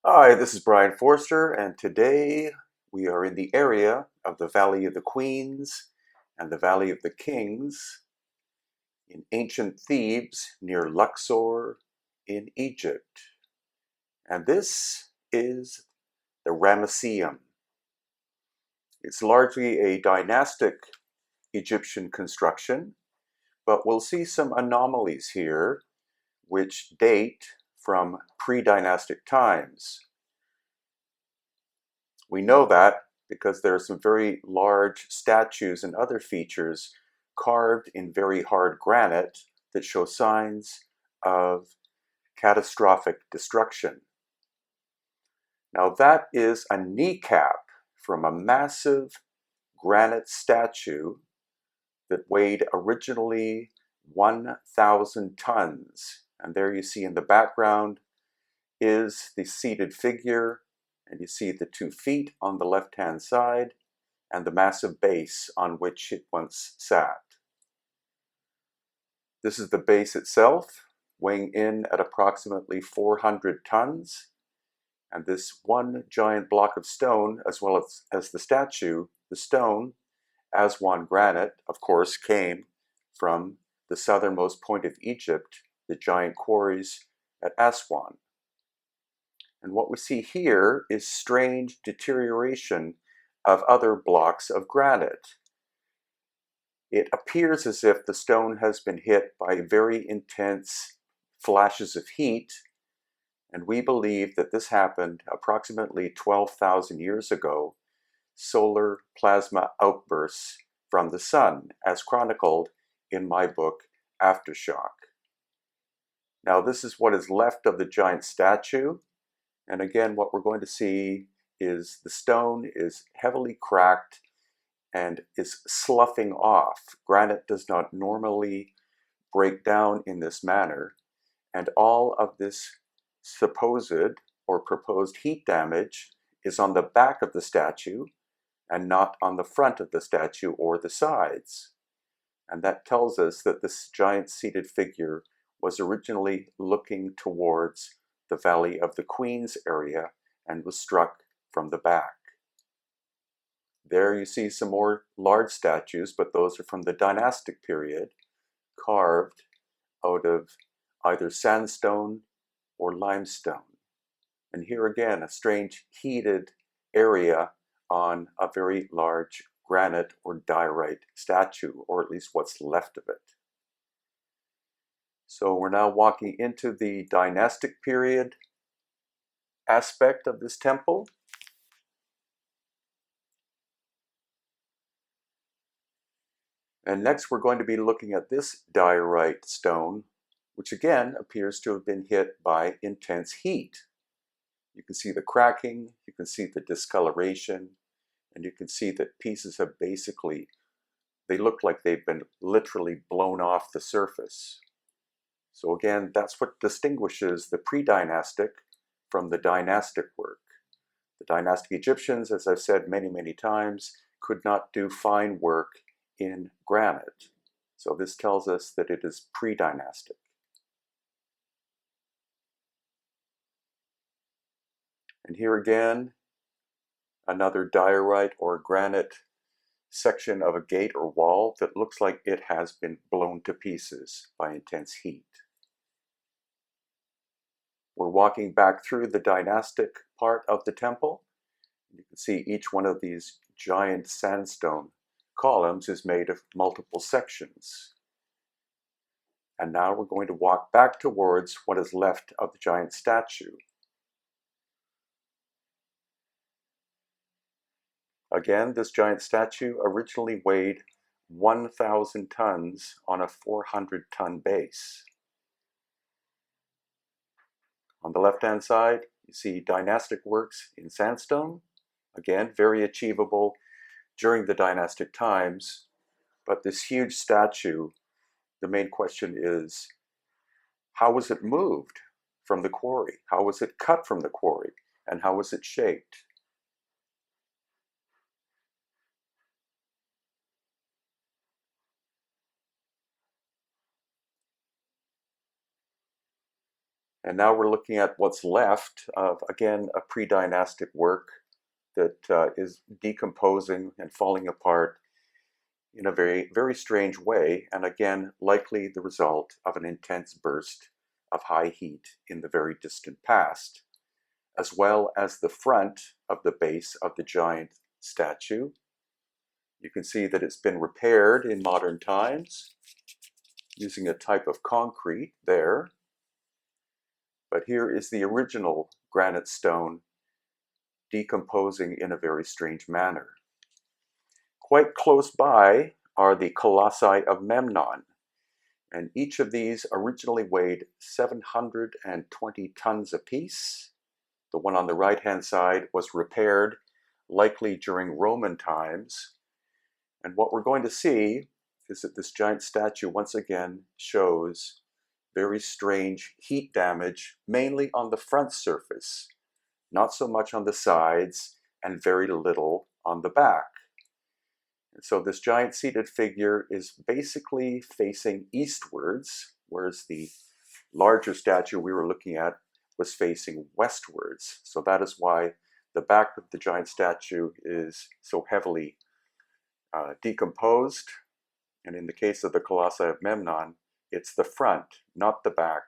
Hi, this is Brian Forster, and today we are in the area of the Valley of the Queens and the Valley of the Kings in ancient Thebes near Luxor in Egypt. And this is the Ramesseum. It's largely a dynastic Egyptian construction, but we'll see some anomalies here which date from pre-dynastic times. We know that because there are some very large statues and other features carved in very hard granite that show signs of catastrophic destruction. Now that is a kneecap from a massive granite statue that weighed originally 1,000 tons. And there you see in the background is the seated figure, and you see the 2 feet on the left-hand side and the massive base on which it once sat. This is the base itself, weighing in at approximately 400 tons, and this one giant block of stone, as well as the statue, the stone, Aswan granite, of course, came from the southernmost point of Egypt, the giant quarries at Aswan. And what we see here is strange deterioration of other blocks of granite. It appears as if the stone has been hit by very intense flashes of heat, and we believe that this happened approximately 12,000 years ago, solar plasma outbursts from the sun, as chronicled in my book, Aftershock. Now, this is what is left of the giant statue. And again, what we're going to see is the stone is heavily cracked and is sloughing off. Granite does not normally break down in this manner, and all of this supposed or proposed heat damage is on the back of the statue and not on the front of the statue or the sides. And that tells us that this giant seated figure was originally looking towards the Valley of the Queens area and was struck from the back. There you see some more large statues, but those are from the dynastic period, carved out of either sandstone or limestone. And here again, a strange heated area on a very large granite or diorite statue, or at least what's left of it. So we're now walking into the dynastic period aspect of this temple. And next we're going to be looking at this diorite stone, which again appears to have been hit by intense heat. You can see the cracking, you can see the discoloration, and you can see that pieces have basically, they look like they've been literally blown off the surface. So again, that's what distinguishes the pre-dynastic from the dynastic work. The dynastic Egyptians, as I've said many, many times, could not do fine work in granite. So this tells us that it is pre-dynastic. And here again, another diorite or granite section of a gate or wall that looks like it has been blown to pieces by intense heat. We're walking back through the dynastic part of the temple. You can see each one of these giant sandstone columns is made of multiple sections. And now we're going to walk back towards what is left of the giant statue. Again, this giant statue originally weighed 1,000 tons on a 400-ton base. On the left-hand side, you see dynastic works in sandstone. Again, very achievable during the dynastic times. But this huge statue, the main question is, how was it moved from the quarry? How was it cut from the quarry? And how was it shaped? And now we're looking at what's left of, again, a pre-dynastic work that is decomposing and falling apart in a very, very strange way, and again, likely the result of an intense burst of high heat in the very distant past, as well as the front of the base of the giant statue. You can see that it's been repaired in modern times using a type of concrete there. But here is the original granite stone decomposing in a very strange manner. Quite close by are the Colossi of Memnon, and each of these originally weighed 720 tons apiece. The one on the right-hand side was repaired, likely during Roman times. And what we're going to see is that this giant statue once again shows very strange heat damage, mainly on the front surface, not so much on the sides, and very little on the back. And so this giant seated figure is basically facing eastwards, whereas the larger statue we were looking at was facing westwards. So that is why the back of the giant statue is so heavily decomposed. And in the case of the Colossi of Memnon, it's the front, not the back.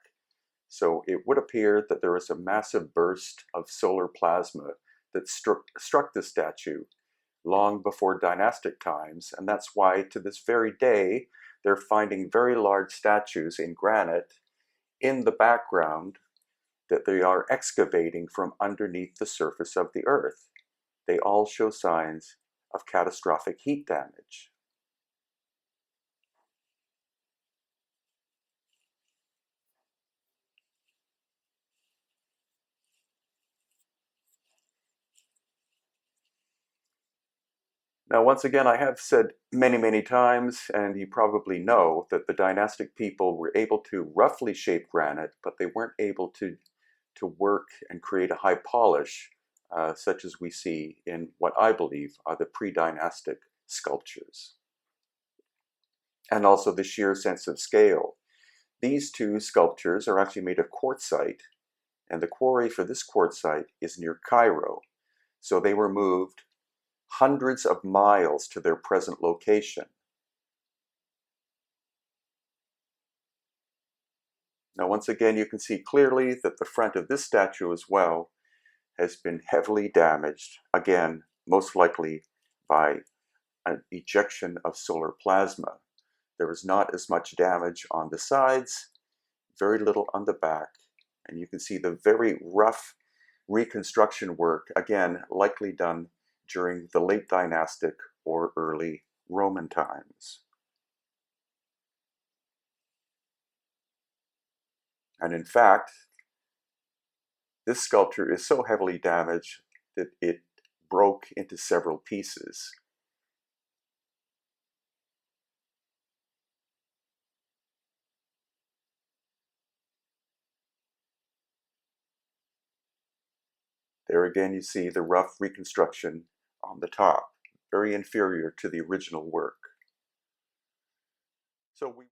So it would appear that there was a massive burst of solar plasma that struck the statue long before dynastic times, and that's why to this very day they're finding very large statues in granite in the background that they are excavating from underneath the surface of the earth. They all show signs of catastrophic heat damage. Now, once again, I have said many, many times, and you probably know, that the dynastic people were able to roughly shape granite, but they weren't able to work and create a high polish, such as we see in what I believe are the pre-dynastic sculptures. And also the sheer sense of scale. These two sculptures are actually made of quartzite, and the quarry for this quartzite is near Cairo. So they were moved hundreds of miles to their present location. Now, once again, you can see clearly that the front of this statue as well has been heavily damaged, again, most likely by an ejection of solar plasma. There was not as much damage on the sides, very little on the back, and you can see the very rough reconstruction work, again, likely done during the late dynastic or early Roman times. And in fact, this sculpture is so heavily damaged that it broke into several pieces. There again you see the rough reconstruction on the top, very inferior to the original work. So we